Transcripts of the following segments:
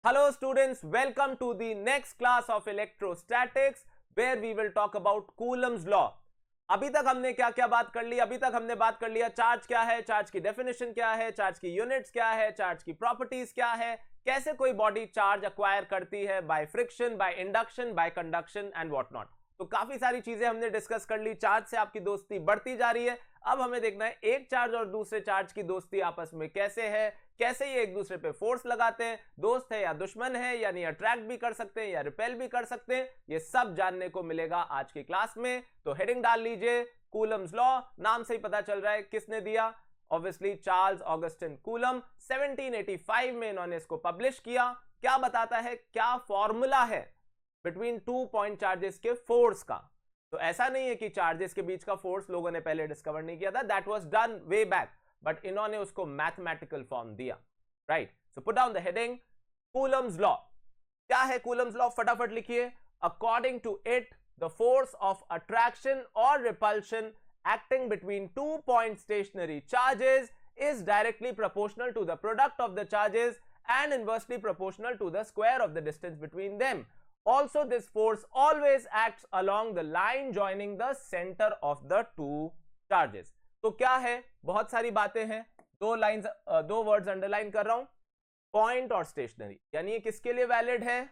Hello students, welcome to the next class of electrostatics where we will talk about Coulomb's law. अभी तक हमने क्या क्या बात कर ली? अभी तक हमने बात कर लिया चार्ज क्या है, चार्ज की डेफिनेशन क्या है, चार्ज की यूनिट्स क्या है, चार्ज की प्रॉपर्टीज क्या है, कैसे कोई बॉडी चार्ज एक्वायर करती है by friction, by induction, bye conduction and what not. तो काफी सारी चीजें हमने डिस्कस कर ली। चार्ज से आपकी दोस्ती बढ़ती जा रही है। अब हमें देखना है एक चार्ज और दूसरे चार्ज की दोस्ती आपस में कैसे है, कैसे ये एक दूसरे पे फोर्स लगाते हैं, दोस्त है या दुश्मन है, यानी अट्रैक्ट भी कर सकते हैं या रिपेल भी कर सकते हैं। ये सब जानने को मिलेगा आज की क्लास में। तो हेडिंग डाल लीजिए कूलम्स लॉ। नाम से ही पता चल रहा है किसने दिया, ऑब्वियसली चार्ल्स ऑगस्टिन कूलम। 1785 में इन्होंने इसको पब्लिश किया। क्या बताता है, क्या फॉर्मूला है बिटवीन टू पॉइंट चार्जेस के फोर्स का। तो ऐसा नहीं है कि चार्जेस के बीच का फोर्स लोगों ने पहले डिस्कवर नहीं किया था, that was done way back, but इन्होंने उसको मैथमेटिकल फॉर्म दिया। Right, so put down the heading Coulomb's law. क्या है कूलम्स लॉ, फटाफट लिखिए। According to it the force of attraction और repulsion acting between 2 point stationary charges is directly proportional to the product of the charges and inversely proportional to the square of the distance between them. Also, this force always acts along the line joining the center of the two charges. तो क्या है, बहुत सारी बातें हैं। दो words underline कर रहा हूं, पॉइंट और स्टेशनरी। यानी ये किसके लिए वैलिड है?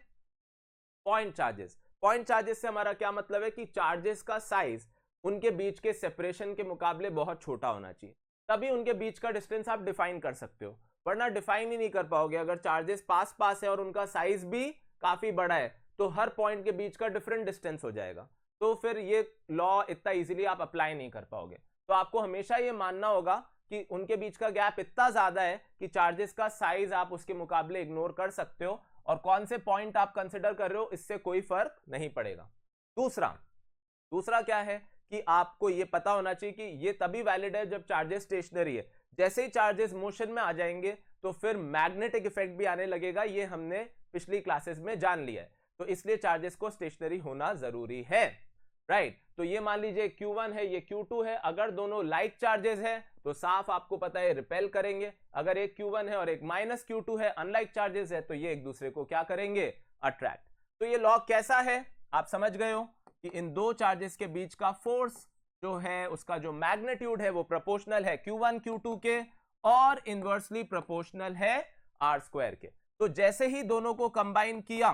Point charges. पॉइंट चार्जेस से हमारा क्या मतलब है कि चार्जेस का साइज उनके बीच के सेपरेशन के मुकाबले बहुत छोटा होना चाहिए, तभी उनके बीच का डिस्टेंस आप डिफाइन कर सकते हो, वरना डिफाइन ही नहीं कर पाओगे। अगर चार्जेस पास पास है और उनका साइज भी काफी बड़ा है तो हर पॉइंट के बीच का डिफरेंट डिस्टेंस हो जाएगा, तो फिर ये लॉ इतना इजीली आप अप्लाई नहीं कर पाओगे। तो आपको हमेशा ये मानना होगा कि उनके बीच का गैप इतना ज्यादा है कि चार्जेस का साइज आप उसके मुकाबले इग्नोर कर सकते हो, और कौन से पॉइंट आप कंसिडर कर रहे हो इससे कोई फर्क नहीं पड़ेगा। दूसरा क्या है कि आपको ये पता होना चाहिए कि ये तभी वैलिड है जब चार्जेस स्टेशनरी है। जैसे ही चार्जेस मोशन में आ जाएंगे तो फिर मैग्नेटिक इफेक्ट भी आने लगेगा, ये हमने पिछली क्लासेस में जान लिया है। तो इसलिए चार्जेस को स्टेशनरी होना जरूरी है। राइट, तो ये मान लीजिए Q1 है, ये Q2 है। अगर दोनों लाइक चार्जेस है तो साफ आपको पता है रिपेल करेंगे। अगर एक Q1 है और एक माइनस Q2 है, अनलाइक चार्जेस है, तो ये एक दूसरे को क्या करेंगे? अट्रैक्ट। तो ये लॉ कैसा है आप समझ गए हो कि इन दो चार्जेस के बीच का फोर्स जो है उसका जो मैग्नीट्यूड है वो प्रोपोर्शनल है Q1 Q2 के, और इनवर्सली प्रोपोर्शनल है R स्क्वायर के। तो जैसे ही दोनों को कंबाइन किया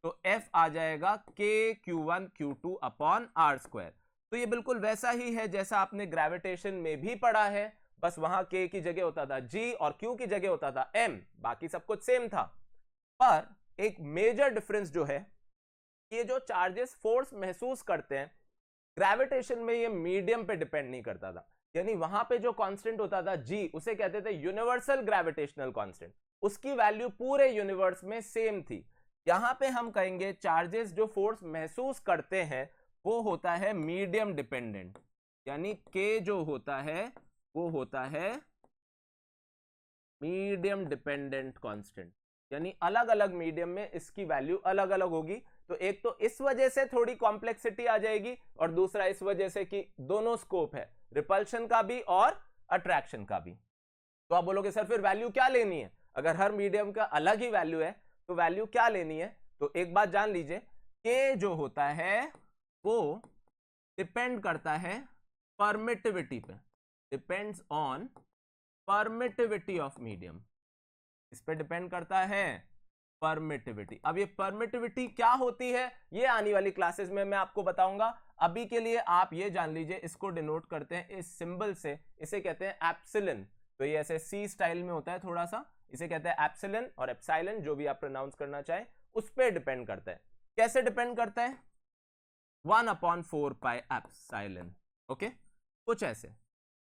तो F आ जाएगा K Q1 Q2 upon R square. तो ये बिल्कुल वैसा ही है जैसा आपने ग्रेविटेशन में भी पढ़ा है, बस वहां K की जगह होता था G और Q की जगह होता था M, बाकी सब कुछ सेम था। पर एक मेजर डिफरेंस जो है, ये जो चार्जेस फोर्स महसूस करते हैं ग्रेविटेशन में, ये मीडियम पे डिपेंड नहीं करता था। यानी वहां पे जो कांस्टेंट होता था G, उसे कहते थे यूनिवर्सल ग्रेविटेशनल कांस्टेंट, उसकी वैल्यू पूरे यूनिवर्स में सेम थी। यहां पे हम कहेंगे चार्जेस जो फोर्स महसूस करते हैं वो होता है मीडियम डिपेंडेंट, यानी K जो होता है वो होता है मीडियम डिपेंडेंट कांस्टेंट, यानी अलग अलग मीडियम में इसकी वैल्यू अलग अलग होगी। तो एक तो इस वजह से थोड़ी कॉम्प्लेक्सिटी आ जाएगी, और दूसरा इस वजह से कि दोनों स्कोप है, रिपल्शन का भी और अट्रैक्शन का भी। तो आप बोलोगे सर फिर वैल्यू क्या लेनी है? अगर हर मीडियम का अलग ही वैल्यू है तो वैल्यू क्या लेनी है? तो एक बात जान लीजिए, K जो होता है वो डिपेंड करता है परमिटिविटी पे, depends on permittivity of medium. इस पे डिपेंड करता है परमिटिविटी। अब ये परमिटिविटी क्या होती है ये आने वाली क्लासेस में मैं आपको बताऊंगा। अभी के लिए आप ये जान लीजिए, इसको डिनोट करते हैं इस सिंबल से, इसे कहते हैं एप्सिलॉन। तो ये ऐसे सी स्टाइल में होता है थोड़ा सा, इसे कहते हैं एप्सिलॉन और एप्सिलॉन, जो भी आप प्रोनाउंस करना चाहें, उस पर डिपेंड करता है। कैसे डिपेंड करता है? 1/4 पाई एप्सिलॉन। ओके, कुछ ऐसे।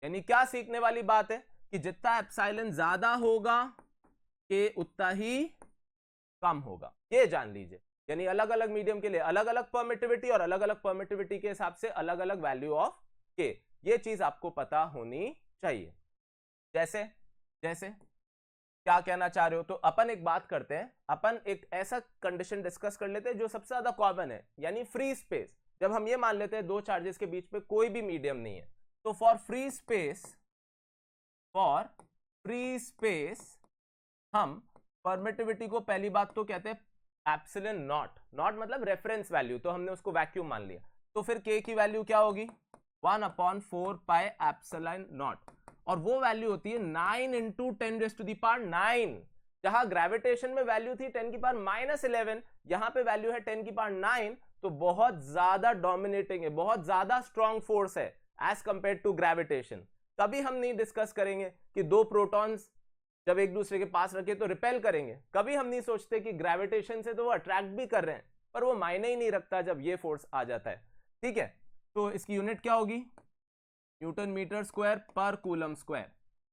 यानी क्या सीखने वाली बात है कि जितना एप्सिलॉन ज्यादा होगा K उतना ही कम होगा, ये जान लीजिए। यानी अलग अलग मीडियम के लिए अलग अलग परमिटिविटी, और अलग अलग परमिटिविटी के हिसाब से अलग अलग वैल्यू ऑफ K, ये चीज आपको पता होनी चाहिए। जैसे जैसे क्या कहना चाह रहे हो? तो अपन एक बात करते हैं, अपन एक ऐसा कंडीशन डिस्कस कर लेते हैं जो सबसे ज्यादा कॉमन है, यानी फ्री स्पेस। जब हम ये मान लेते हैं दो चार्जेस के बीच में कोई भी मीडियम नहीं है, तो फॉर फ्री स्पेस हम परमिटिविटी को पहली बात तो कहते हैं एप्सिलॉन नॉट, नॉट मतलब रेफरेंस वैल्यू, तो हमने उसको वैक्यूम मान लिया, तो फिर k की वैल्यू क्या होगी 1/4 पाई एप्सिलॉन नॉट, और वो वैल्यू होती है 9 इंटू 10⁻⁹, जहां ग्रेविटेशन में वैल्यू थी 10⁻⁻11, यहां पे वैल्यू है 10⁻9, तो बहुत ज्यादा डोमिनेटिंग है, बहुत ज्यादा स्ट्रॉन्ग फोर्स है एज कंपेयर टू ग्रेविटेशन। कभी हम नहीं डिस्कस करेंगे कि दो प्रोटॉन्स जब एक दूसरे के पास रखे तो रिपेल करेंगे, कभी हम नहीं सोचते कि ग्रेविटेशन से तो वो अट्रैक्ट भी कर रहे हैं, पर वो मायने ही नहीं रखता जब ये फोर्स आ जाता है। ठीक है, तो इसकी यूनिट क्या होगी न्यूटन मीटर स्क्वायर पर कूलम स्क्वायर।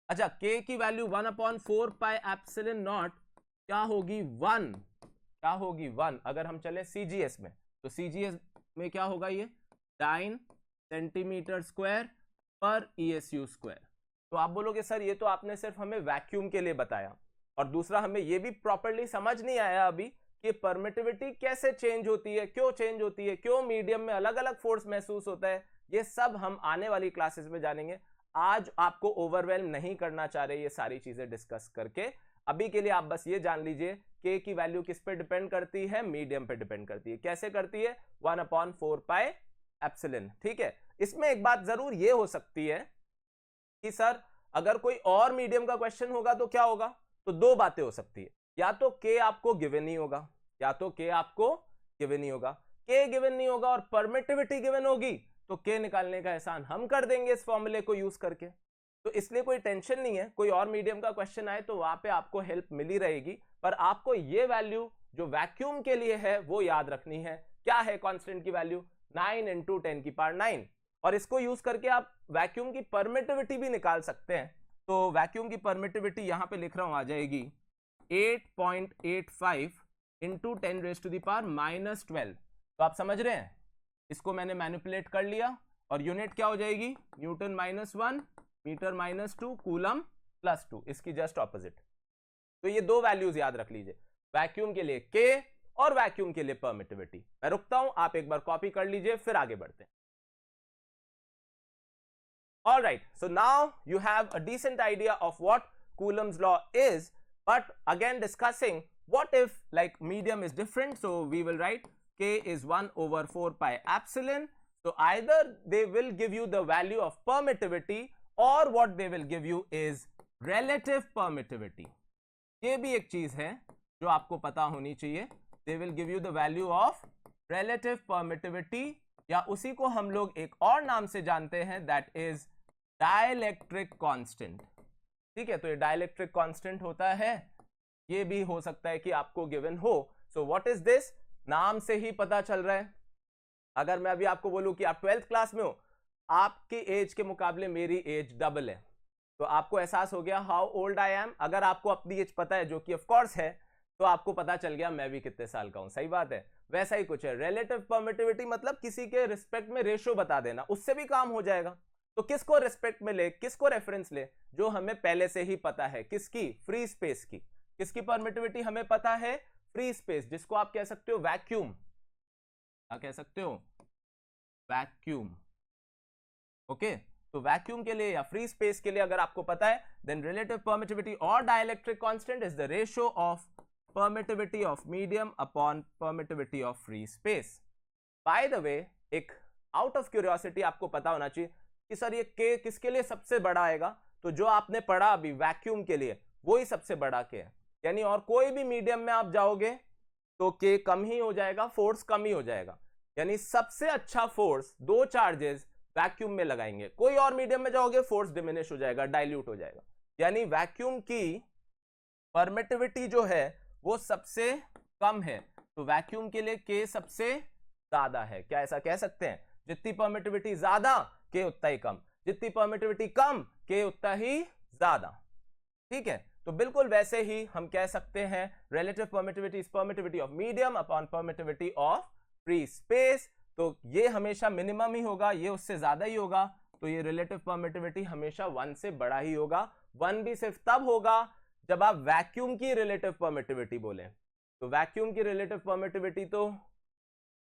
अच्छा, k की वैल्यू 1/4 पाई एप्सिलॉन नॉट क्या होगी 1, क्या होगी 1। अगर हम चले CGS में, तो CGS में क्या होगा ये 9 सेंटीमीटर स्क्वायर पर ESU स्क्वायर। तो आप बोलोगे सर ये तो आपने सिर्फ हमें वैक्यूम के लिए बताया, और दूसरा हमें ये भी प्रॉपर्ली समझ नहीं आया अभी कि परमिटिविटी कैसे चेंज होती है, क्यों चेंज होती है, क्यों मीडियम में अलग अलग फोर्स महसूस होता है, ये सब हम आने वाली क्लासेस में जानेंगे। आज आपको ओवरवेल्म नहीं करना चाह रहे ये सारी चीजें डिस्कस करके, अभी के लिए आप बस ये जान लीजिए k की वैल्यू किस पे डिपेंड करती है, मीडियम पे डिपेंड करती है। कैसे करती है 1/4 पाई एप्सिलॉन। ठीक है, इसमें एक बात जरूर ये हो सकती है कि सर अगर कोई और मीडियम का क्वेश्चन होगा तो क्या होगा, तो दो बातें हो सकती है, या तो k आपको गिवन नहीं होगा, या तो k आपको गिवन नहीं होगा, k गिवन नहीं होगा और परमिटिविटी गिवन होगी, तो k निकालने का एहसान हम कर देंगे इस फॉर्मूले को यूज करके। तो इसलिए कोई टेंशन नहीं है, कोई और मीडियम का क्वेश्चन आए तो वहां पे आपको हेल्प मिली रहेगी, पर आपको ये वैल्यू जो वैक्यूम के लिए है वो याद रखनी है। क्या है कांस्टेंट की वैल्यू 9 इंटू 10⁹, और इसको यूज करके आप वैक्यूम की परमिटिविटी भी निकाल सकते हैं। तो वैक्यूम की परमिटिविटी यहां पे लिख रहा हूं, आ जाएगी 8.85 इंटू 10⁻⁻12। तो आप समझ रहे हैं, इसको मैंने मैनिपुलेट कर लिया, और यूनिट क्या हो जाएगी न्यूटन -1 मीटर -2 कूलम +2, इसकी जस्ट ऑपोजिट। तो ये दो वैल्यूज याद रख लीजिए, वैक्यूम के लिए k और वैक्यूम के लिए परमिटिविटी। मैं रुकता हूं, आप एक बार कॉपी कर लीजिए, फिर आगे बढ़ते हैं। All right, so now you have a decent idea of what Coulomb's law is, but again discussing what if like medium is different. So we will write k is 1/4 pi epsilon. So either they will give you the value of permittivity, or what they will give you is relative permittivity. ये भी एक चीज है जो आपको पता होनी चाहिए। They will give you the value of relative permittivity, या उसी को हम लोग एक और नाम से जानते हैं, that is डाइलेक्ट्रिक कांस्टेंट। ठीक है, तो ये डाइलेक्ट्रिक कांस्टेंट होता है, ये भी हो सकता है कि आपको गिवन हो। सो व्हाट इज दिस, नाम से ही पता चल रहा है। अगर मैं अभी आपको बोलूं कि आप 12th क्लास में हो, आपकी एज के मुकाबले मेरी एज डबल है, तो आपको एहसास हो गया हाउ ओल्ड आई एम। अगर आपको अपनी एज पता है, जो कि ऑफ कोर्स है, तो आपको पता चल गया मैं भी कितने साल का हूं। सही बात है, वैसा ही कुछ है रिलेटिव परमिटिविटी, मतलब किसी के रिस्पेक्ट में रेशियो बता देना, उससे भी काम हो जाएगा। तो किसको रिस्पेक्ट में ले, किसको रेफरेंस ले, जो हमें पहले से ही पता है, किसकी, फ्री स्पेस की। किसकी परमिटिविटी हमें पता है, फ्री स्पेस, जिसको आप कह सकते हो वैक्यूम। क्या कह सकते हो, वैक्यूम। ओके, तो वैक्यूम के लिए या फ्री स्पेस के लिए अगर आपको पता है, देन रिलेटिव परमिटिविटी और dielectric constant is the ratio of permittivity of medium upon permittivity of free space. By the way, एक आउट ऑफ क्यूरियोसिटी आपको पता होना चाहिए कि सर ये k किसके लिए सबसे बड़ा आएगा, तो जो आपने पढ़ा अभी वैक्यूम के लिए वो ही सबसे बड़ा k है, यानी और कोई भी मीडियम में आप जाओगे तो k कम ही हो जाएगा, फोर्स कम ही हो जाएगा। यानी सबसे अच्छा फोर्स दो चार्जेस वैक्यूम में लगाएंगे, कोई और मीडियम में जाओगे फोर्स डिमिनिश हो जाएगा, डाइल्यूट हो जाएगा। यानी वैक्यूम की परमिटिविटी जो है वो सबसे कम है, तो वैक्यूम के लिए k सबसे ज्यादा है। क्या ऐसा कह सकते हैं, जितनी परमिटिविटी ज्यादा k उतना ही कम, जितनी परमिटिविटी कम k उतना ही ज्यादा। ठीक है, तो बिल्कुल वैसे ही हम कह सकते हैं relative permittivity is permittivity of medium upon permittivity of free space. तो ये हमेशा मिनिमम ही होगा, ये उससे ज्यादा ही होगा, तो ये रिलेटिव परमिटिविटी हमेशा 1 से बड़ा ही होगा। 1 भी सिर्फ तब होगा जब आप वैक्यूम की रिलेटिव परमिटिविटी बोले। तो वैक्यूम की रिलेटिव परमिटिविटी, तो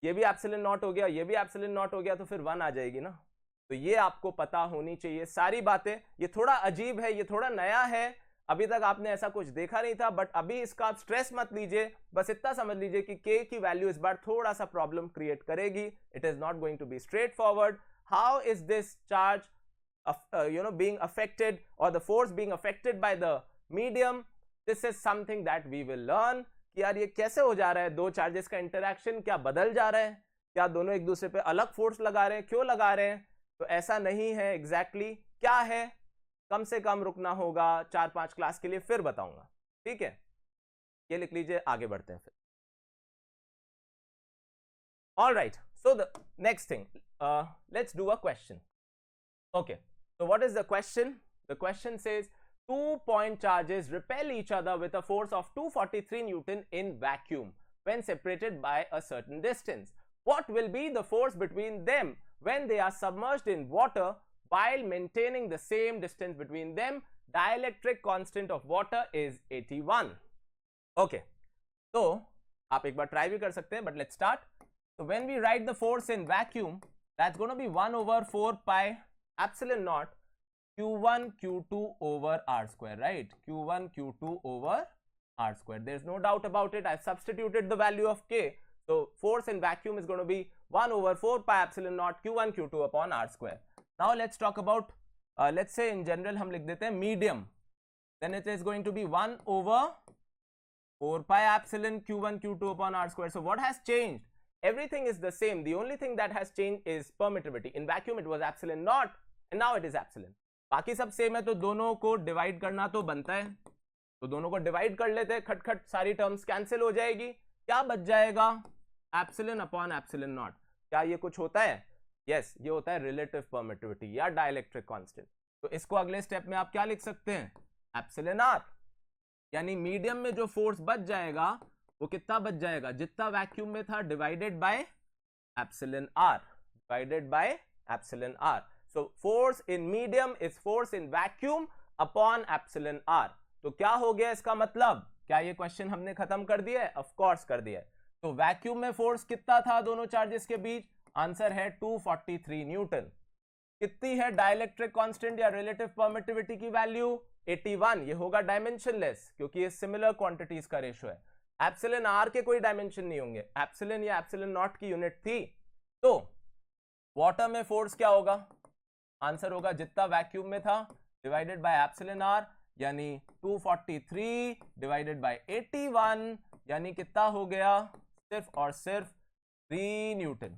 ये भी एप्सिलॉन नॉट हो गया, ये भी एप्सिलॉन नॉट हो गया, तो फिर 1 आ जाएगी ना। तो ये आपको पता होनी चाहिए सारी बातें। ये थोड़ा अजीब है, ये थोड़ा नया है, अभी तक आपने ऐसा कुछ देखा नहीं था, बट अभी इसका आप स्ट्रेस मत लीजिए, बस इतना समझ लीजिए कि k की वैल्यू इस बार थोड़ा सा प्रॉब्लम क्रिएट करेगी. It is not going to be straightforward. How is this charge being affected, or the force being affected by the medium? This is something that we will learn. कि यार ये कैसे हो जा रहा है, दो चार्जेस का इंटरैक्शन क्या बदल जा रहा है, क्या दोनों एक दूसरे पे अलग फोर्स लगा रहे हैं, क्यों लगा रहे हैं? तो ऐसा नहीं है. एग्जैक्टली क्या है, कम से कम रुकना होगा 4-5 क्लास के लिए, फिर बताऊंगा. ठीक है, ये लिख लीजिए, आगे बढ़ते हैं फिर. All right, so the next thing, let's do a question. Okay, so what is the question? The question says 2 point charges repel each other with a force of 243 Newton in vacuum when separated by a certain distance. What will be the force between them when they are submerged in water while maintaining the same distance between them? Dielectric constant of water is 81. Okay, so आप एक बार try भी कर सकते हैं, but let's start. So when we write the force in vacuum, that's going to be 1 over 4 pi epsilon naught q1 q2 over r square, right? q1 q2 over r square. There's no doubt about it. I've substituted the value of k. So force in vacuum is going to be 1 over 4 pi epsilon naught q1 q2 upon r square. Now let's talk about, let's say in general हम लिख देते हैं medium. Then it is going to be 1 over 4 pi epsilon q1 q2 upon r square. So what has changed? Everything is the same. The only thing that has changed is permittivity. In vacuum it was epsilon naught and now it is epsilon. बाकी सब same है, तो दोनों को divide करना तो बनता है, तो दोनों को डिवाइड कर लेते हैं. खटखट सारी टर्म्स कैंसिल हो जाएगी. क्या बच जाएगा? Epsilon upon epsilon naught. क्या ये कुछ होता है? यस, ये होता है रिलेटिव परमिटिविटी या डाइलेक्ट्रिक कांस्टेंट. तो इसको अगले स्टेप में आप क्या लिख सकते हैं? Epsilon are. यानी मीडियम में जो फोर्स बच जाएगा वो कितना बच जाएगा? जितना वैक्यूम में था divided by epsilon r, divided by epsilon r. So force in medium is force in vacuum upon epsilon r. तो क्या हो गया इसका मतलब? क्या ये क्वेश्चन हमने खत्म कर दिया है? ऑफ कोर्स कर दिया है. तो वैक्यूम में फोर्स कितना था दोनों चार्जेस के बीच? आंसर है 243 न्यूटन. कितनी है डाइलेक्ट्रिक कांस्टेंट या रिलेटिव परमिटिविटी की वैल्यू? 81. ये होगा डायमेंशनलेस क्योंकि ये सिमिलर क्वांटिटीज का रेशियो है. एप्सिलन आर के कोई डायमेंशन नहीं होंगे. एप्सिलन या एप्सिलन नॉट की यूनिट थी. तो वाटर में फोर्स क्या होगा? आंसर होगा जितना वैक्यूम में था डिवाइडेड बाय एप्सिलन आर, यानी 243 डिवाइडेड बाय 81, यानी कितना हो गया? सिर्फ और सिर्फ 3 न्यूटन.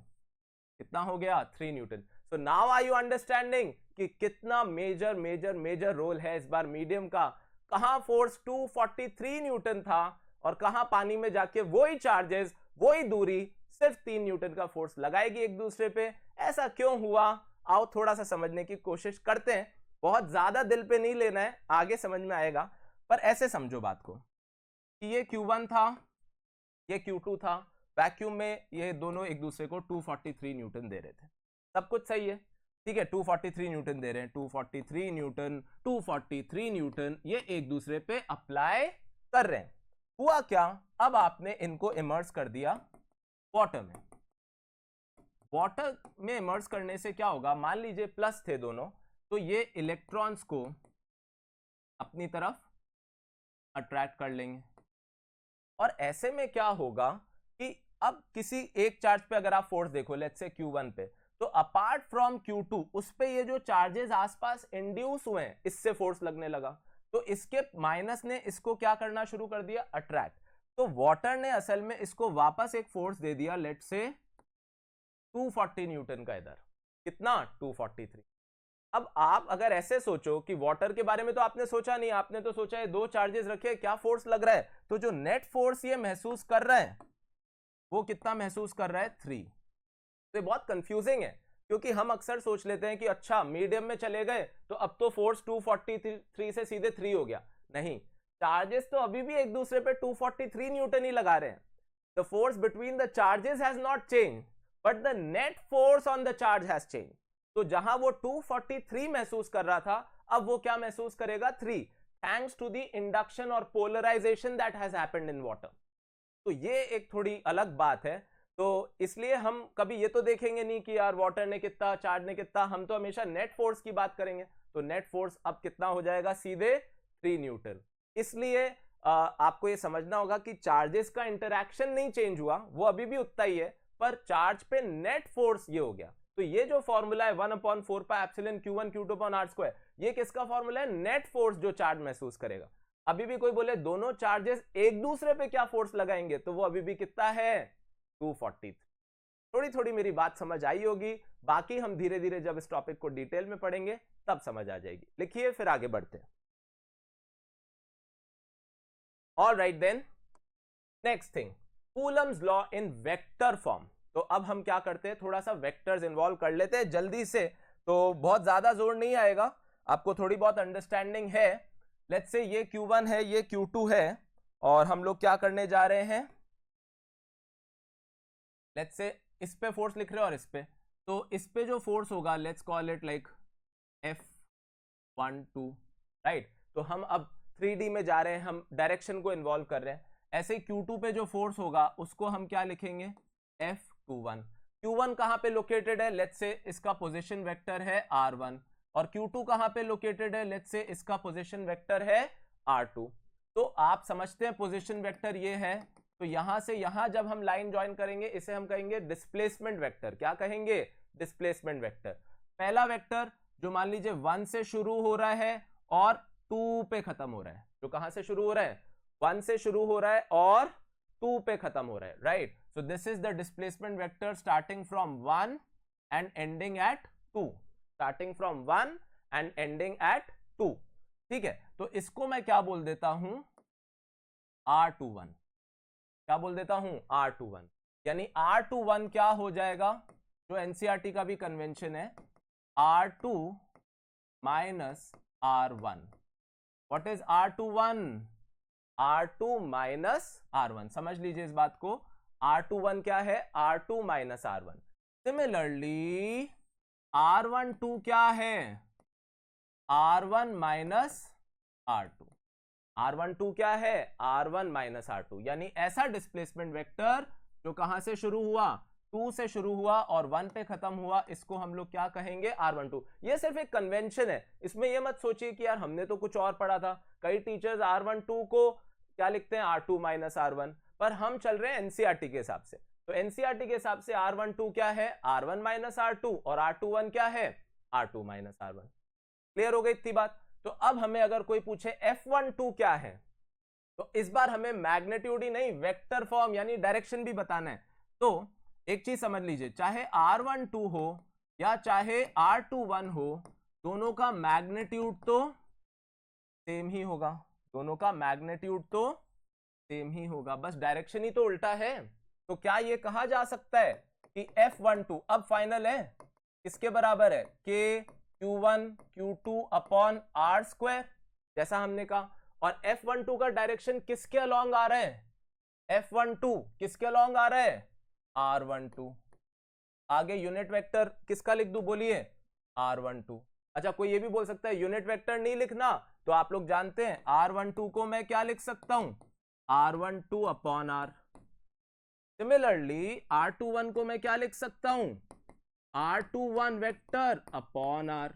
कितना हो गया? 3 newton. So now are you understanding कि कितना मेजर मेजर मेजर रोल है इस बार मीडियम का. कहां फोर्स 243 न्यूटन था और कहां पानी में जाके वही चार्जेस वही दूरी सिर्फ 3 न्यूटन का फोर्स लगाएगी एक दूसरे पे. ऐसा क्यों हुआ? आओ थोड़ा सा समझने की कोशिश करते हैं. बहुत ज्यादा दिल पे नहीं लेना है, आगे समझ में आएगा, पर ऐसे समझो बात को कि ये Q1 था, ये Q2 था. वैक्यूम में ये दोनों एक दूसरे को 243 न्यूटन दे रहे थे. सब कुछ सही है, ठीक है. 243 न्यूटन दे रहे हैं, 243 न्यूटन, 243 न्यूटन, ये एक दूसरे पे अप्लाई कर रहे हैं. हुआ क्या? अब आपने इनको इमर्स कर दिया वाटर में. वाटर में इमर्स करने से क्या होगा? मान लीजिए प्लस थे दोनों, तो ये इलेक्ट्रॉन्स को अपनी तरफ अट्रैक्ट कर लेंगे. और ऐसे में क्या होगा कि अब किसी एक चार्ज पे अगर आप फोर्स देखो, लेट्स से Q1 पे, तो अपार्ट फ्रॉम Q2 उस पे ये जो चार्जेस आसपास इंड्यूस हुए हैं इससे फोर्स लगने लगा. तो इसके माइनस ने इसको क्या करना शुरू कर दिया? अट्रैक्ट. तो वाटर ने असल में इसको वापस एक फोर्स दे दिया, लेट्स से 240 न्यूटन का. इधर कितना? 243. अब आप अगर ऐसे सोचो कि वाटर के बारे में तो आपने सोचा नहीं, आपने तो सोचा है दो चार्जेस रखे, क्या फोर्स लग रहा है, तो जो नेट फोर्स ये महसूस कर रहा है वो कितना महसूस कर रहा है? 3. तो ये बहुत कंफ्यूजिंग है क्योंकि हम अक्सर सोच लेते हैं कि अच्छा मीडियम में चले गए तो अब तो फोर्स 243 से सीधे 3 हो गया. नहीं, चार्जेस तो अभी भी एक दूसरे पे 243 न्यूटन ही लगा रहे हैं. The force between the charges has not change, but the net force on the charge has changed. तो जहां वो 243 महसूस कर रहा था, अब वो क्या महसूस करेगा? 3, thanks to the induction or polarization that has happened in water. तो ये एक थोड़ी अलग बात है. तो इसलिए हम कभी ये तो देखेंगे नहीं कि यार वाटर ने कितना, चार्ज ने कितना, हम तो हमेशा नेट फोर्स की बात करेंगे. तो नेट फोर्स अब कितना हो जाएगा? सीधे 3 न्यूटन। इसलिए आपको ये समझना होगा कि चार्जेस का इंटरैक्शन नहीं चेंज हुआ, वो अभी भी उतना ही है, पर चार्ज पे नेट फोर्स ये हो गया। तो ये जो फॉर्मूला है 1/4 pi epsilon Q1 Q2 upon R square, ये किसका फॉर्मूला है? नेट फोर्स जो चार्ज महसूस करेगा। अभी भी कोई बोले दोनों चार्जेस एक दूसरे पे क्या फोर्स लगाएंगे, तो वो अभी भी कितना है? 243। थोड़ी थोड़ी मेरी बात समझ आई होगी, बाकी हम धीरे धीरे जब इस टॉपिक को डिटेल में पढ़ेंगे तब समझ आ जाएगी। लिखिए, फिर आगे बढ़ते हैं। All right then, next thing, Coulomb's law in vector form. तो अब हम क्या करते हैं, थोड़ा सा वेक्टर्स इन्वॉल्व कर लेते हैं जल्दी से, तो बहुत ज्यादा जोर नहीं आएगा, आपको थोड़ी बहुत अंडरस्टैंडिंग है। लेट्स से ये Q1 है, ये Q2 है, और हम लोग क्या करने जा रहे हैं, लेट्स से इस पे फोर्स लिख रहे हैं और इस पे, तो इस पे जो फोर्स होगा let's call it like F12, right. तो हम अब 3D में जा रहे हैं, हम डायरेक्शन को इन्वॉल्व कर रहे हैं। ऐसे Q2 पे जो फोर्स होगा उसको हम क्या लिखेंगे? F21। Q1 कहां पे लोकेटेड है? लेट्स से इसका पोजीशन वेक्टर है R1, और Q2 कहां पे लोकेटेड है? लेट्स से इसका पोजीशन वेक्टर है R2। तो आप समझते हैं पोजीशन वेक्टर ये है, तो यहां से यहां जब हम लाइन ज्वाइन करेंगे इसे हम कहेंगे डिस्प्लेसमेंट वेक्टर। क्या कहेंगे? Displacement vector. पहला वेक्टर जो मान लीजिए 1 से शुरू हो रहा है और 2 पे खत्म हो रहा है, जो कहां से शुरू हो रहा है? 1 से शुरू हो रहा है और 2 पे खत्म हो रहा है, right. So this is the displacement vector starting from 1 and ending eight 2, starting from 1 and ending eight 2, ठीक है। तो इसको मैं क्या बोल देता हूं? R21। क्या बोल देता हूं? R21। यानी R21 क्या हो जाएगा, जो एनसीईआरटी का भी कन्वेंशन है, R2 minus R1। What is R21? R2 minus R1। समझ लीजिए इस बात को, R21 क्या है? R2 minus R1। Similarly R12 क्या है? R1 minus R2। R12 क्या है? R1 minus R2। यानी ऐसा डिस्प्लेसमेंट वेक्टर जो कहां से शुरू हुआ? 2 से शुरू हुआ और 1 पे खत्म हुआ, इसको हम लोग क्या कहेंगे? R12। ये सिर्फ एक कन्वेंशन है, इसमें ये मत सोचिए कि यार हमने तो कुछ और पढ़ा था। कई टीचर्स R12 को क्या लिखते हैं? R2 माइनस R1, पर हम चल रहे हैं एनसीईआरटी के हिसाब से। तो एनसीईआरटी के हिसाब से R12 क्या है? R1 माइनस R2, और R21 क्या है? R2 minus R1। क्लियर हो गई इतनी बात? तो अब हमें अगर कोई पूछे F12 क्या है, तो इस बार हमें मैग्नीट्यूड ही नहीं, वेक्टर फॉर्म यानी डायरेक्शन भी बताना है। तो एक चीज समझ लीजिए, चाहे R12 हो या चाहे R21 हो, दोनों का मैग्नीट्यूड तो सेम ही होगा, दोनों का मैग्नीट्यूड तो सेम ही होगा, बस डायरेक्शन ही तो उल्टा है। तो क्या ये कहा जा सकता है कि F12 अब फाइनल है, किसके बराबर है? K Q1 Q2 upon R square, जैसा हमने कहा। और F12 का डायरेक्शन किसके अलोंग आ रहा है? F12 किसके अलोंग आ रहा है? R12। आगे यूनिट वेक्टर किसका लिख दूं? बोलिए, R12। अच्छा, कोई ये भी बोल सकता है यूनिट वेक्टर नहीं लिखना, तो आप लोग जानते हैं R12 को मैं क्या लिख सकता हूं? R12 upon R। Similarly R21 को मैं क्या लिख सकता हूं? R21 vector upon R।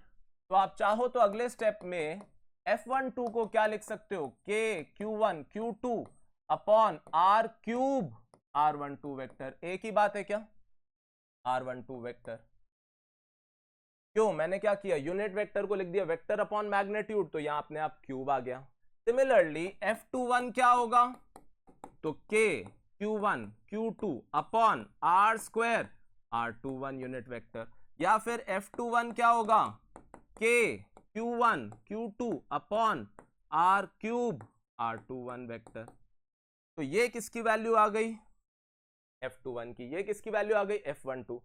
तो आप चाहो तो अगले स्टेप में F12 को क्या लिख सकते हो? K Q1 Q2 upon R cube R12 vector. एक ही बात है क्या? R12 vector. क्यों? मैंने क्या किया? यूनिट वेक्टर को लिख दिया वेक्टर अपॉन मैग्नीट्यूड, तो यहां अपने आप क्यूब आ गया। सिमिलरली F21 क्या होगा? तो K Q1 Q2 upon R square R21 unit vector. या फिर F21 क्या होगा? K Q1 Q2 upon R cube R21 vector. तो ये किसकी वैल्यू आ गई? F21 की। ये किसकी वैल्यू आ गई? F12।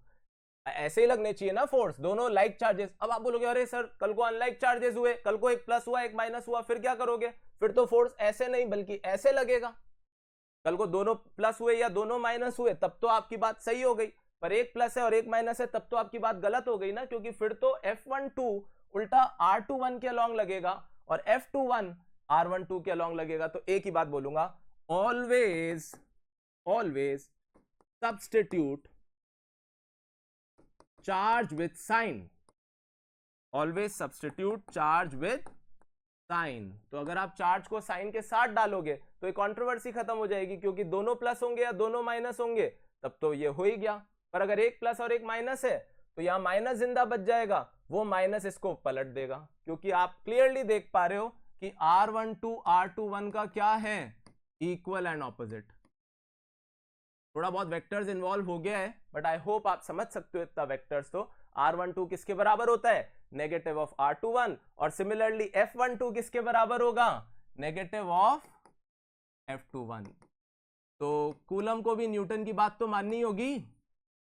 ऐसे ही लगने चाहिए ना फोर्स, दोनों लाइक चार्जेस। अब आप बोलोगे अरे सर कल को अनलाइक चार्जेस हुए, कल को एक प्लस हुआ एक माइनस हुआ, फिर क्या करोगे? फिर तो फोर्स ऐसे नहीं बल्कि ऐसे लगेगा। कल को दोनों प्लस हुए या दोनों माइनस हुए तब तो आपकी बात सही हो गई, पर एक प्लस है और एक माइनस है तब तो आपकी बात गलत हो गई ना, क्योंकि फिर तो F12 उल्टा R21 के अलोंग लगेगा और F21 R12 के अलोंग लगेगा। तो एक ही बात बोलूंगा, always always substitute charge with sign, always substitute charge with sign, तो अगर आप चार्ज को साइन के साथ डालोगे तो ये कंट्रोवर्सी खत्म हो जाएगी, क्योंकि दोनों प्लस होंगे या दोनों माइनस होंगे तब तो ये हो ही गया। पर अगर एक प्लस और एक माइनस है तो यहाँ माइनस जिंदा बच जाएगा, वो माइनस इसको पलट देगा, क्योंकि आप क्लियरली देख पा रहे हो कि R12 R21 का क्या है, इक्वल एंड ऑपोजिट। थोड़ा बहुत वेक्टर्स इन्वॉल्व हो गया है, बट आई होप आप समझ सकते हो इतना वेक्टर्स। तो R12 किसके बराबर होता है, नेगेटिव ऑफ R21, और सिमिलरली F12 किसके बराबर होगा, नेगेटिव ऑफ F21। तो कूलम को भी न्यूटन की बात तो माननी होगी,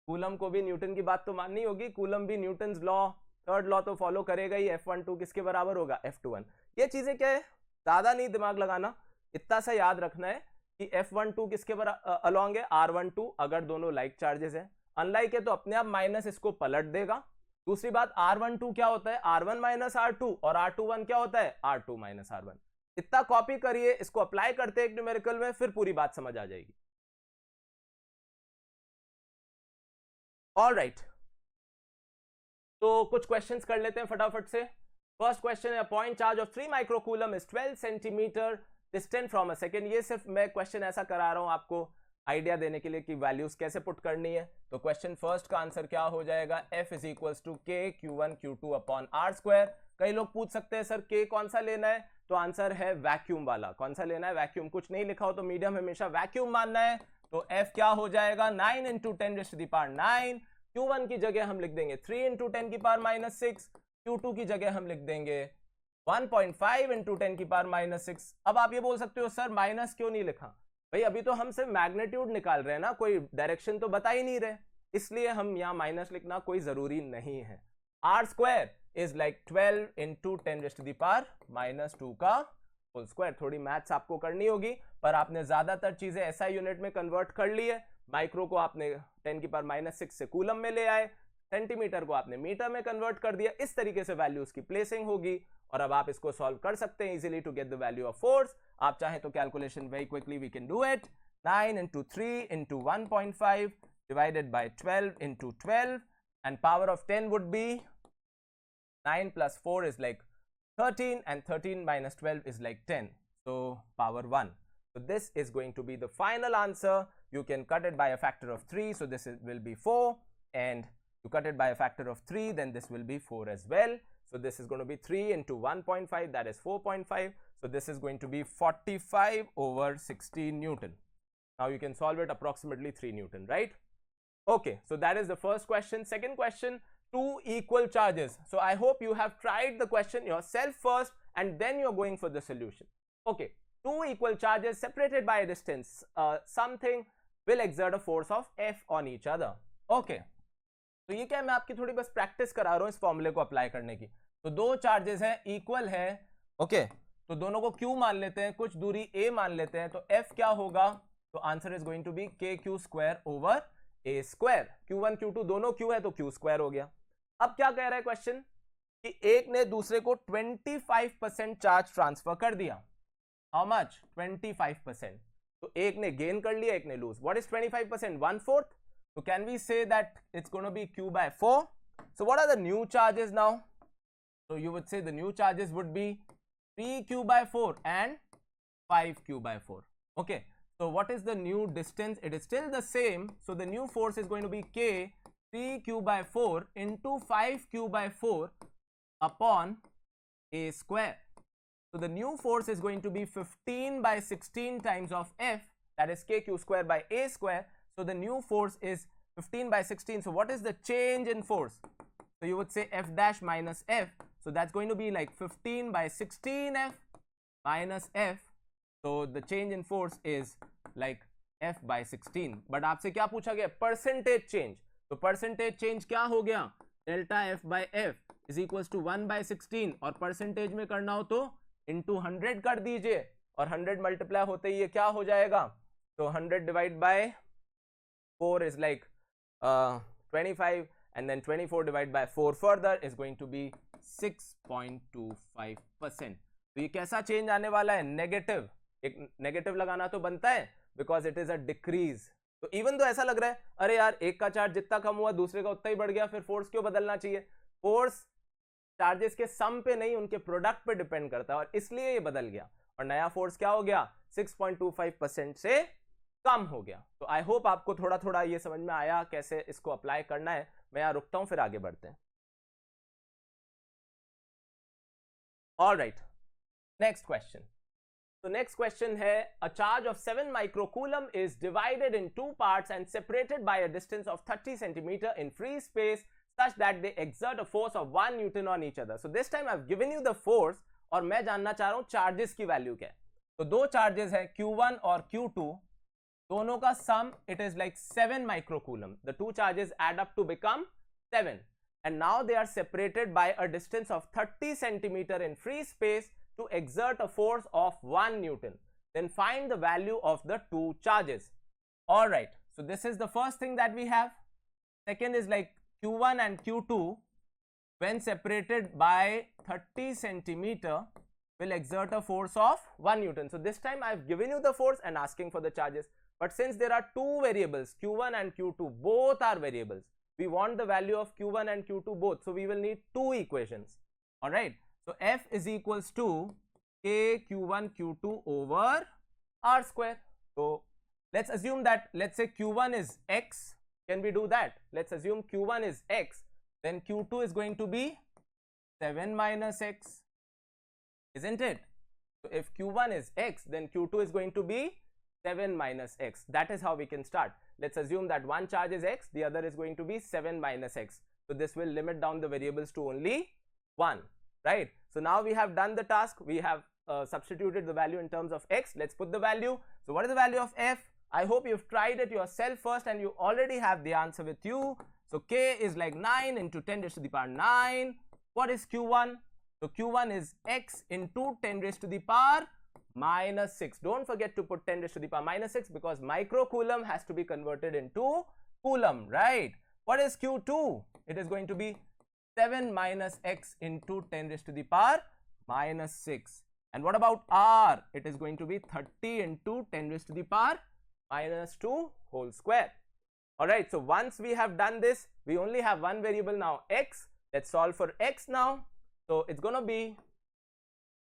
कूलम को भी न्यूटन की बात तो माननी होगी, कूलम भी न्यूटन्स लॉ, थर्ड लॉ तो फॉलो करेगा ही। F12 किसके बराबर होगा, F21। ये चीजें क्या है, ज्यादा नहीं दिमाग लगाना, इतना सा याद रखना है कि F12 किसके अलॉन्ग है, R12, अगर दोनों लाइक चार्जेस हैं। अनलाइक है तो अपने आप माइनस इसको पलट देगा। दूसरी बात, R12 क्या होता है, R1 माइनस R2, और R21 क्या होता है, R2 माइनस R1। इतना कॉपी करिए, इसको अप्लाई करते हैं एक न्यूमेरिकल में, फिर पूरी बात समझ आ जाएगी। ऑलराइट, तो कुछ क्वेश्चंस कर लेते हैं फटाफट से। फर्स्ट क्वेश्चन है, point charge of 3 microcoulomb is 12 centimetre distant from a second. ये सिर्फ मैं क्वेश्चन ऐसा करा रहा हूं आपको आइडिया देने के लिए कि वैल्यूज कैसे पुट करनी है। तो क्वेश्चन फर्स्ट का आंसर क्या हो जाएगा, F is equals to K Q1 Q2 upon R square. कई लोग पूछ सकते हैं सर K कौन सा लेना है, तो आंसर है वैक्यूम वाला। कौन सा लेना है, वैक्यूम। कुछ नहीं लिखा हो तो मीडियम हमेशा वैक्यूम मानना है। तो F क्या हो जाएगा, 9 into 10 to the power 9। Q1 की जगह हम लिख देंगे 3 इंटू 10 की पावर माइनस 6। Q2 की जगह हम लिख देंगे 1.5 इंटू 10 की पावर माइनस 6। अब आप ये बोल सकते हो सर माइनस क्यों नहीं लिखा, भाई अभी तो हम सिर्फ मैग्नीट्यूड निकाल रहे हैं ना, कोई डायरेक्शन तो बता ही नहीं रहे, इसलिए हम यहाँ माइनस लिखना कोई जरूरी नहीं है। R square is like 12 into 10 to the power minus 2 का होल स्क्वायर। थोड़ी मैथ्स आपको करनी होगी, पर आपने ज्यादातर चीजें ऐसा यूनिट में कन्वर्ट कर ली है। माइक्रो को आपने 10 की पावर माइनस 6 से कूलम में ले आए, सेंटीमीटर को आपने मीटर में कन्वर्ट कर दिया। इस तरीके से वैल्यूज की प्लेसिंग होगी, और अब आप इसको सॉल्व कर सकते हैं easily to get the value of force. आप चाहें तो calculation very quickly we can do it. 9 into 3 into 1.5 divided by 12 into 12, and power of 10 would be 9 plus 4 is like 13, and 13 minus 12 is like 10, so power 1. So this is going to be the final answer. You can cut it by a factor of 3, so this will be 4, and you cut it by a factor of 3, then this will be 4 as well. So this is going to be 3 into 1.5, that is 4.5. So this is going to be 45 over 16 Newton. Now you can solve it approximately 3 Newton, right? Okay, so that is the first question. Second question, 2 equal charges. So I hope you have tried the question yourself first, and then you're going for the solution. Okay, 2 equal charges separated by a distance, something will exert a force of F on each other. Okay, तो ये क्या, मैं आपकी थोड़ी बस practice करा रहा हूं इस फॉर्मूले को अप्लाई करने की। तो दो चार्जेस हैं, इक्वल है, ओके, तो दोनों को Q मान लेते हैं, कुछ दूरी A मान लेते हैं, तो F क्या होगा, तो answer is going to be KQ square over A square. Q1 Q2 दोनों Q है तो Q स्क्वायर हो गया। अब क्या कह रहा है क्वेश्चन, कि एक ने दूसरे को 25% चार्ज ट्रांसफर कर दिया। How much, 25%। तो एक ने गेन कर लिया, एक ने loose. What is 25%, 1/4। So can we say that it's going to be Q by 4? So what are the new charges now? So you would say the new charges would be 3Q by 4 and 5Q by 4. Okay, so what is the new distance? It is still the same. So the new force is going to be K 3Q by 4 into 5Q by 4 upon A square. So the new force is going to be 15 by 16 times of F, that is KQ square by A square. So the new force is 15 by 16. So what is the change in force? So you would say F dash minus F. So that's going to be like 15 by 16F minus F. So the change in force is like F by 16. But आपसे क्या पूछा गया, percentage change. तो percentage change क्या हो गया, delta F by F is equals to 1 by 16, और percentage में करना हो तो into 100 कर दीजिए, और 100 multiply होते ही ये क्या हो जाएगा, तो 100 divide by 4 is like 25, and then 24 divided by 4 further is going to be 6.25%. तो ये कैसा चेंज आने वाला है, नेगेटिव। एक नेगेटिव लगाना तो बनता है, because it is a decrease. तो इवन तो ऐसा लग रहा है अरे यार एक का चार्ज जितना कम हुआ दूसरे का उतना ही बढ़ गया, फिर फोर्स क्यों बदलना चाहिए, फोर्स चार्जेस के सम पे नहीं, उनके प्रोडक्ट पे डिपेंड करता है, और इसलिए ये बदल गया, और नया फोर्स क्या हो गया, 6.25% से कम हो गया। तो आई होप आपको थोड़ा थोड़ा ये समझ में आया कैसे इसको अप्लाई करना है। मैं यहां रुकता हूं, फिर आगे बढ़ते हैं। Alright, next question. So next question है, a charge of 7 microcoulomb is divided in two parts and separated by a distance of 30 centimeter in free space such that they exert a force of 1 Newton on each other. So this time I've given you the force, और मैं जानना चाह रहा हूं charges की value क्या है। तो दो चार्जेस है Q1 और Q2, दोनों का sum it is like 7 microcoulomb. The two charges add up to become 7, and now they are separated by a distance of 30 centimeter in free space to exert a force of 1 Newton. Then find the value of the two charges. All right, so this is the first thing that we have. Second is like Q1 and Q2 when separated by 30 centimeter will exert a force of 1 Newton. So this time I've given you the force and asking for the charges, but since there are two variables, Q1 and Q2, both are variables, we want the value of Q1 and Q2 both, so we will need two equations. All right, so F is equals to K Q1 Q2 over R square. So let's assume that, let's say Q1 is X. Can we do that? Let's assume Q1 is X, then Q2 is going to be 7 minus X, isn't it? So if Q1 is X, then Q2 is going to be 7 minus X. That is how we can start. Let's assume that one charge is X, the other is going to be 7 minus X. So this will limit down the variables to only 1. Right? So now we have done the task. We have substituted the value in terms of X. Let's put the value. So what is the value of F? I hope you've tried it yourself first and you already have the answer with you. So K is like 9 into 10 raised to the power 9. What is Q1? So Q1 is X into 10 raised to the power minus 6. Don't forget to put 10 raised to the power minus 6 because microcoulomb has to be converted into coulomb, right? What is Q2? It is going to be 7 minus X into 10 raised to the power minus 6. And what about R? It is going to be 30 into 10 raised to the power minus 2 whole square. Alright, so once we have done this, we only have one variable now, X. Let's solve for X now. So it's going to be,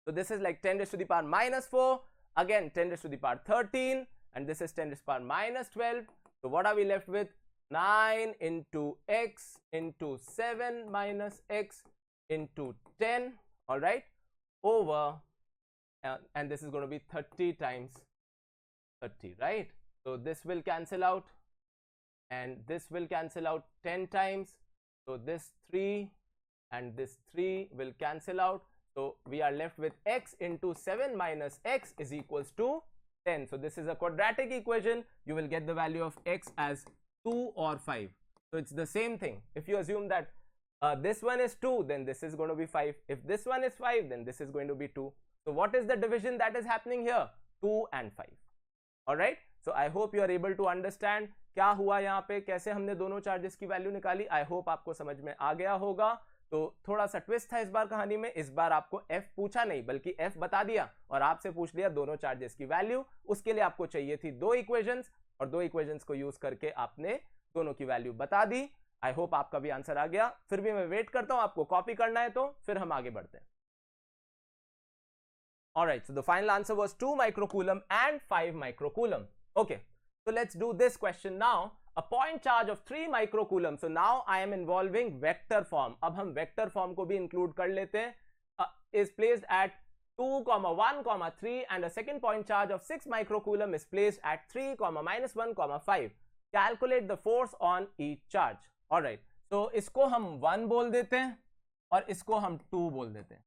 so this is like 10 raised to the power minus 4, again 10 raised to the power 13, and this is 10 raised to the power minus 12. So what are we left with? 9 into X into 7 minus X into 10, all right, over, and this is going to be 30 times 30, right? So this will cancel out, and this will cancel out 10 times. So this 3 and this 3 will cancel out. So we are left with X into 7 minus X is equals to 10. So this is a quadratic equation. You will get the value of X as 2 or 5. So it's the same thing. If you assume that this one is 2, then this is going to be 5. If this one is 5, then this is going to be 2. So what is the division that is happening here? 2 and 5. Alright. So I hope you are able to understand क्या हुआ यहाँ पे, कैसे हमने दोनों charges की value निकाली. I hope आपको समझ में आ गया होगा. तो थोड़ा सा ट्विस्ट था इस बार कहानी में. इस बार आपको F पूछा नहीं बल्कि F बता दिया और आपसे पूछ लिया दोनों चार्जेस की वैल्यू. उसके लिए आपको चाहिए थी दो इक्वेशंस और दो इक्वेशंस को यूज करके आपने दोनों की वैल्यू बता दी. आई होप आपका भी आंसर आ गया. फिर भी मैं वेट करता हूं, आपको कॉपी करना है तो फिर हम आगे बढ़ते हैं. Alright, so the final answer was 2 microcoulomb and 5 microcoulomb. Okay, so let's do this question now. A point charge of 3 microcoulomb. So now I am involving vector form. अब हम vector form को भी include कर लेते हैं. Is placed at 2, 1, 3 and a second point charge of 6 microcoulomb is placed at 3, minus 1, 5. Calculate the force on each charge. Alright, so इसको हम 1 बोल देते हैं और इसको हम 2 बोल देते हैं.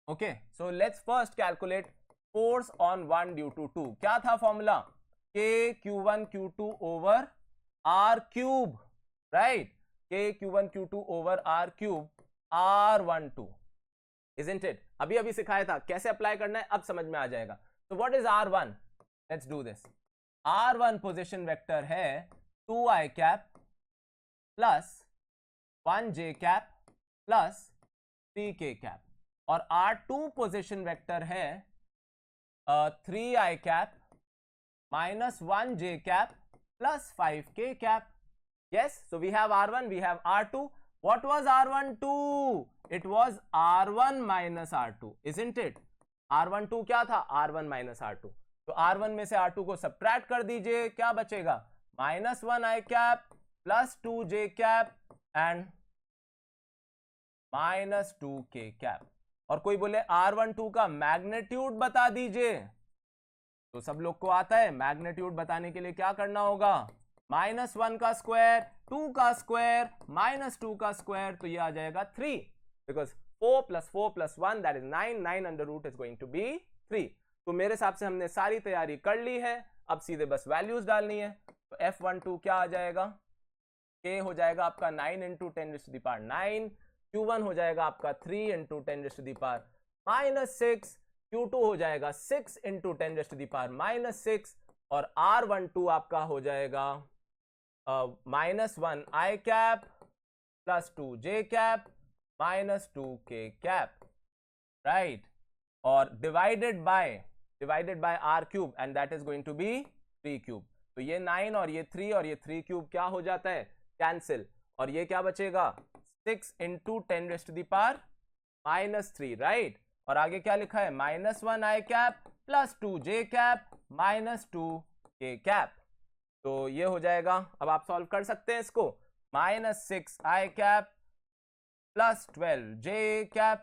Okay, so let's first calculate force on 1 due to 2. क्या था formula? K Q1 Q2 over R cube, right? K Q1 Q2 over R cube R12, isn't it? अभी अभी सिखाया था कैसे अप्लाई करना है, अब समझ में आ जाएगा. So what is R1? Let's do this. R1 position vector है 2i cap plus 1j cap plus 3k cap और R2 पोजिशन वेक्टर है 3i cap minus 1j cap plus 5k cap. Yes, so we have R1, we have R2. What was R12? It was R1 minus R2, isn't it? R12 क्या था? R1 minus R2. तो R1 में से R2 को subtract कर दीजिए, क्या बचेगा? -1 I cap plus 2 J cap and -2 K cap. और कोई बोले R12 का मैग्नीट्यूड बता दीजिए, तो सब लोग को आता है मैग्नीट्यूड बताने के लिए क्या करना होगा? -1 का स्क्वायर, 2 का स्क्वायर, -2 का स्क्वायर, तो ये आ जाएगा 3, because 4 + 4 + 1 that is 9, 9 under root is going to be 3. तो मेरे हिसाब से हमने सारी तैयारी कर ली है, अब सीधे बस वैल्यूज डालनी है. तो F12 क्या आ जाएगा? K हो जाएगा आपका 9 × 10⁹, Q1 हो जाएगा आपका 3 × 10⁻⁻6, Q2 हो जाएगा 6 × 10⁻⁻6 और R12 आपका हो जाएगा -1 I cap plus 2 J cap -2 K cap, right. और divided by R cube and that is going to be 3 cube. तो ये 9 और ये 3 और ये 3 क्यूब क्या हो जाता है? कैंसिल. और ये क्या बचेगा? 6 × 10⁻⁻3, राइट. और आगे क्या लिखा है? -1 I cap plus 2 J cap -2 K cap. तो ये हो जाएगा. अब आप सॉल्व कर सकते हैं इसको. -6 I cap plus 12 J cap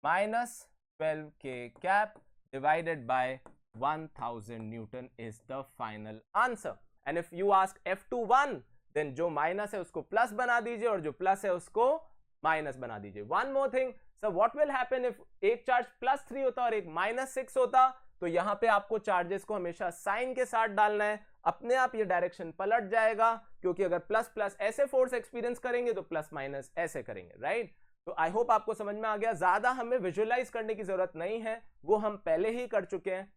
-12 K cap divided by 1000 Newton is the final answer. And if you ask F21, then जो माइनस है उसको प्लस बना दीजिए और जो प्लस है उसको माइनस बना दीजिए. One more thing, so what will happen if एक चार्ज +3 होता और एक -6 होता? तो यहां पे आपको चार्जेस को हमेशा साइन के साथ डालना है, अपने आप ये डायरेक्शन पलट जाएगा, क्योंकि अगर प्लस प्लस ऐसे फोर्स एक्सपीरियंस करेंगे तो प्लस माइनस ऐसे करेंगे, राइट. तो आई होप आपको समझ में आ गया. ज्यादा हमें विजुअलाइज करने की जरूरत नहीं है, वो हम पहले ही कर चुके हैं.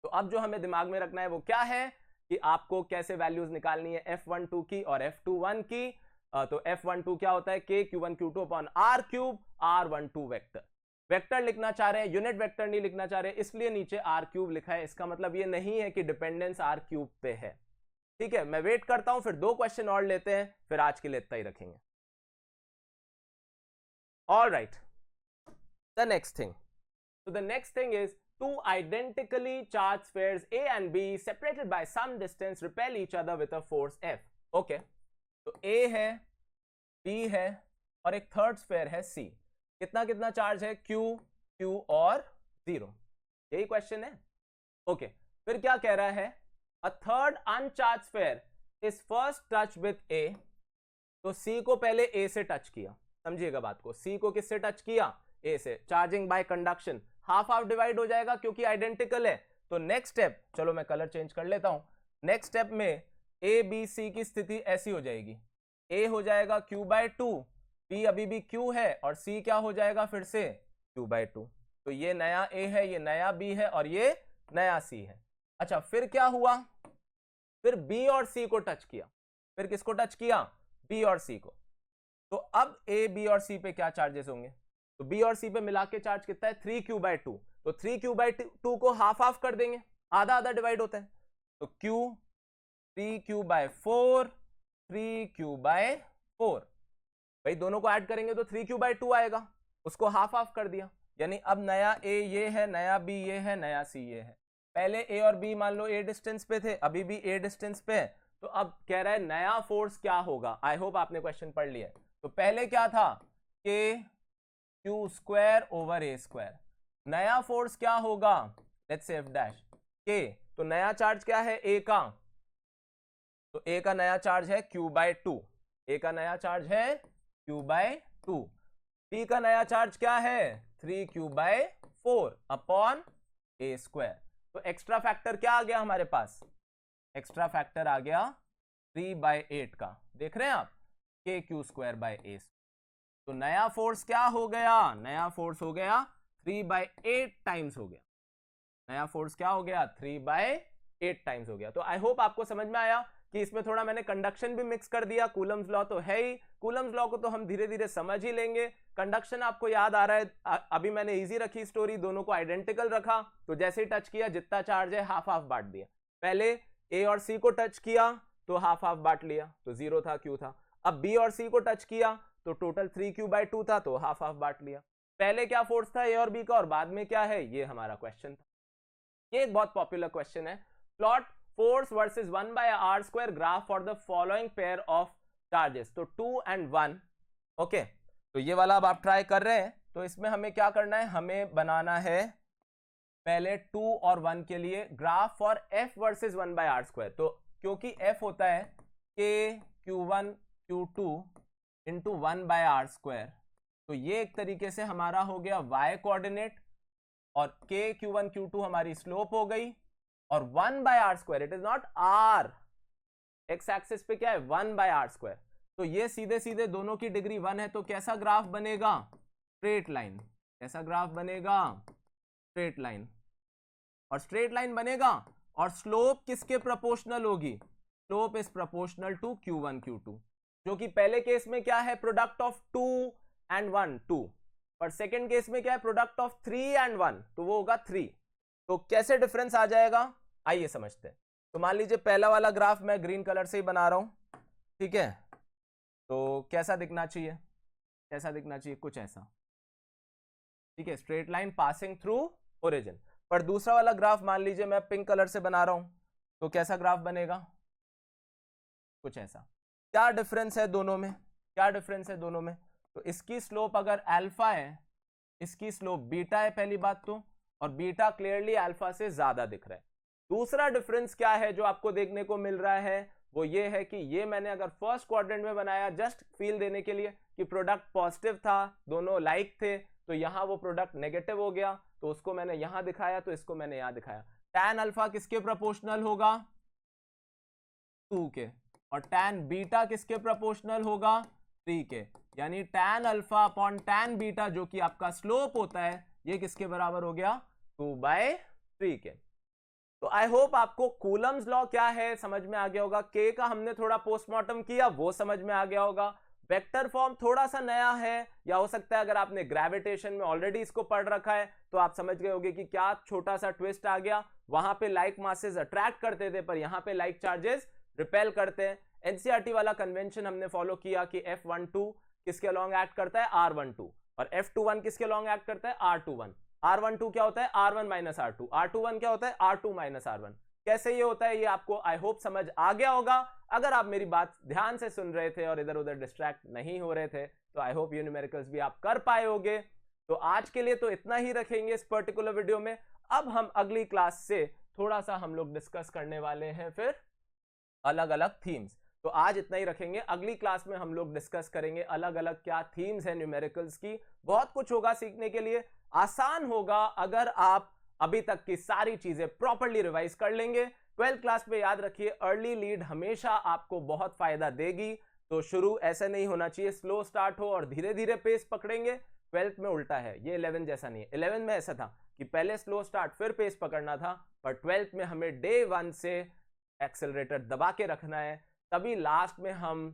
तो अब जो हमें दिमाग में रखना है वो क्या है कि आपको कैसे वैल्यूज निकालनी है F12 की और F21 की. तो F12 क्या होता है? K Q1 Q2 upon R cube, R12 vector. Vector लिखना चाह रहे हैं, यूनिट वेक्टर नहीं लिखना चाह रहे, इसलिए नीचे R क्यूब लिखा है. इसका मतलब ये नहीं है कि डिपेंडेंस R क्यूब पे है. ठीक है, मैं वेट करता हूं, फिर 2 क्वेश्चन और लेते हैं, फिर आज के लिए इतना ही रखेंगे. All right, the next thing. So the next thing is two identically charged spheres A and B separated by some distance repel each other with a force F. Okay, तो A है, B है और एक third sphere है C. कितना कितना charge है? Q, Q और 0. यही क्वेश्चन है. ओके, फिर क्या कह रहा है? A third uncharged sphere is first touched with A. तो C को पहले A से टच किया. समझिएगा बात को. C को किससे टच किया? A से. Charging by conduction, half half divide हो जाएगा क्योंकि आइडेंटिकल है. तो नेक्स्ट स्टेप, चलो मैं कलर चेंज कर लेता हूं. नेक्स्ट स्टेप में A B C की स्थिति ऐसी हो जाएगी. A हो जाएगा Q/2, B अभी भी Q है और C क्या हो जाएगा फिर से? Q/2. तो ये नया A है, ये नया B है और ये नया C है. अच्छा, फिर क्या हुआ? फिर B और C को टच किया. फिर किसको टच किया? B और C को. तो अब A, B और C पे क्या चार्जेस होंगे? तो B और C पे मिला के चार्ज कितना है? 3Q/2. तो 3Q/2 को हाफ हाफ कर देंगे, आधा आधा डिवाइड होता है. तो Q 3Q/4, 3Q/4. भाई दोनों को ऐड करेंगे तो 3Q/2 आएगा, उसको हाफ हाफ कर दिया. यानी अब नया A ये है, नया B ये है, नया C ये है. पहले A और B मान लो A डिस्टेंस पे थे, अभी भी A डिस्टेंस पे है. तो अब कह रहा है नया फोर्स क्या होगा. आई होप आपने क्वेश्चन पढ़ लिया. तो पहले क्या था? K Q²/A². नया फोर्स क्या होगा? Let's say F' K. तो नया चार्ज क्या है A का? तो A का नया चार्ज है Q/2. A का नया चार्ज है Q/2. B का नया चार्ज क्या है? 3Q/4 upon A². तो एक्स्ट्रा फैक्टर क्या आ गया हमारे पास? एक्स्ट्रा फैक्टर आ गया 3/8 का. देख रहे हैं आप? KQ²/A². तो नया फोर्स क्या हो गया? नया फोर्स हो गया 3/8 टाइम्स हो गया. नया फोर्स क्या हो गया? 3/8 टाइम्स हो गया. तो आई होप आपको समझ में आया कि इसमें थोड़ा मैंने कंडक्शन भी मिक्स कर दिया. कूलम्स लॉ तो है ही, कूलम्स लॉ को तो हम धीरे धीरे समझ ही लेंगे. कंडक्शन आपको याद आ रहा है, अभी मैंने इजी रखी स्टोरी, दोनों को आइडेंटिकल रखा. तो जैसे ही टच किया, जितना चार्ज है हाफ हाफ बांट दिया. पहले A और C को टच किया तो हाफ हाफ बांट लिया, तो 0 था, Q था. अब B और C को टच किया तो टोटल 3q/2 था, तो हाफ हाफ बांट लिया। पहले क्या फोर्स था ए और बी का, और बाद में क्या है, ये हमारा क्वेश्चन था। ये एक बहुत पॉपुलर क्वेश्चन है। Plot force versus 1/r² graph for the following pair of charges, तो 2 and 1। ओके, तो ये वाला अब आप ट्राई कर रहे हैं, तो इसमें हमें क्या करना है, हमें बनाना है पहले 2 और 1 के लिए graph for f versus 1/r²। तो क्योंकि f होता है k q1 q2 into 1/r², तो ये एक तरीके से हमारा हो गया y कोऑर्डिनेट, और k q1 q2 हमारी स्लोप हो गई, और 1/r², it is not r, x axis पे क्या है 1/r²। तो ये सीधे सीधे दोनों की डिग्री 1 है, तो कैसा ग्राफ बनेगा, स्ट्रेट लाइन। कैसा ग्राफ बनेगा, स्ट्रेट लाइन। और स्ट्रेट लाइन बनेगा, और स्लोप किसके प्रोपोर्शनल होगी, slope is proportional to q1 q2, जो कि पहले केस में क्या है, प्रोडक्ट ऑफ 2 and 1 2, और सेकेंड केस में क्या है, प्रोडक्ट ऑफ 3 and 1, तो वो होगा 3। तो कैसे डिफरेंस आ जाएगा, आइए समझते हैं। तो मान लीजिए पहला वाला ग्राफ मैं ग्रीन कलर से ही बना रहा हूं, ठीक है। तो कैसा दिखना चाहिए, कैसा दिखना चाहिए, कुछ ऐसा, ठीक है, straight line passing through origin. पर दूसरा वाला ग्राफ मान लीजिए मैं पिंक कलर से बना रहा हूं, तो कैसा ग्राफ बनेगा, कुछ ऐसा। क्या डिफरेंस है दोनों में, क्या डिफरेंस है दोनों में, तो इसकी स्लोप अगर अल्फा है, इसकी स्लोप बीटा है पहली बात तो, और बीटा क्लियरली अल्फा से ज्यादा दिख रहा है। दूसरा डिफरेंस क्या है जो आपको देखने को मिल रहा है, वो ये है कि ये मैंने अगर फर्स्ट क्वाड्रेंट में बनाया जस्ट फील देने के लिए कि प्रोडक्ट पॉजिटिव था, दोनों लाइक थे, तो यहां वो प्रोडक्ट नेगेटिव हो गया, तो उसको मैंने यहां दिखाया, तो इसको मैंने यहां दिखाया। tan अल्फा किसके प्रोपोर्शनल होगा, 2 के, और tan बीटा किसके प्रोपोर्शनल होगा, 3 के। यानी tan alpha upon tan beta जो कि आपका स्लोप होता है, ये किसके बराबर हो गया, 2/3 के। तो आई होप आपको कूलम्स लॉ क्या है समझ में आ गया होगा। के का हमने थोड़ा पोस्टमार्टम किया, वो समझ में आ गया होगा। वेक्टर फॉर्म थोड़ा सा नया है, या हो सकता है अगर आपने ग्रेविटेशन में ऑलरेडी इसको पढ़ रखा है तो आप समझ गए होंगे कि क्या छोटा सा ट्विस्ट आ गया। वहां पे लाइक मासेस अट्रैक्ट करते थे, पर यहां पे लाइक चार्जेस रिपेल करते हैं। एनसीईआरटी वाला कन्वेंशन हमने फॉलो किया कि F12 किसके अलॉन्ग एक्ट करता है, R12, और F21 किसके अलॉन्ग एक्ट करता है, R21। R12 क्या होता है, R1 माइनस R2, R21 क्या होता है, R2 माइनस R1। कैसे ये होता है, ये आपको आई होप समझ आ गया होगा। अगर आप मेरी बात ध्यान से सुन रहे थे और इधर उधर डिस्ट्रैक्ट नहीं हो रहे थे, तो आई होप ये न्यूमेरिकल्स भी आप कर पाए होगे। तो आज के लिए तो इतना ही रखेंगे इस पर्टिकुलर वीडियो में। अब हम अगली क्लास से थोड़ा सा हम लोग डिस्कस करने वाले हैं फिर अलग अलग थीम्स। तो आज इतना ही रखेंगे, अगली क्लास में हम लोग डिस्कस करेंगे अलग अलग क्या थीम्स हैं न्यूमेरिकल्स की। बहुत कुछ होगा सीखने के लिए, आसान होगा अगर आप अभी तक की सारी चीजें प्रॉपर्ली रिवाइज कर लेंगे। 12th क्लास में याद रखिए, अर्ली लीड हमेशा आपको बहुत फायदा देगी। तो शुरू ऐसे नहीं होना चाहिए, स्लो स्टार्ट हो और धीरे धीरे पेस पकड़ेंगे। 12th में उल्टा है, ये 11 जैसा नहीं है। 11 में ऐसा था कि पहले स्लो स्टार्ट फिर पेस पकड़ना था, पर 12th में हमें डे 1 से एक्सेलरेटर दबा के रखना है, तभी लास्ट में हम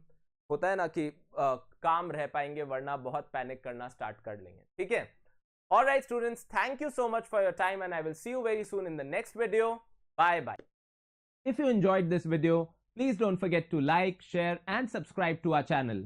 होता है ना कि काम रह पाएंगे, वरना बहुत पैनिक करना स्टार्ट कर लेंगे। ठीक है, alright students, thank you so much for your time and I will see you very soon in the next video. Bye bye. If you enjoyed this video, please don't forget to like, share and subscribe to our channel.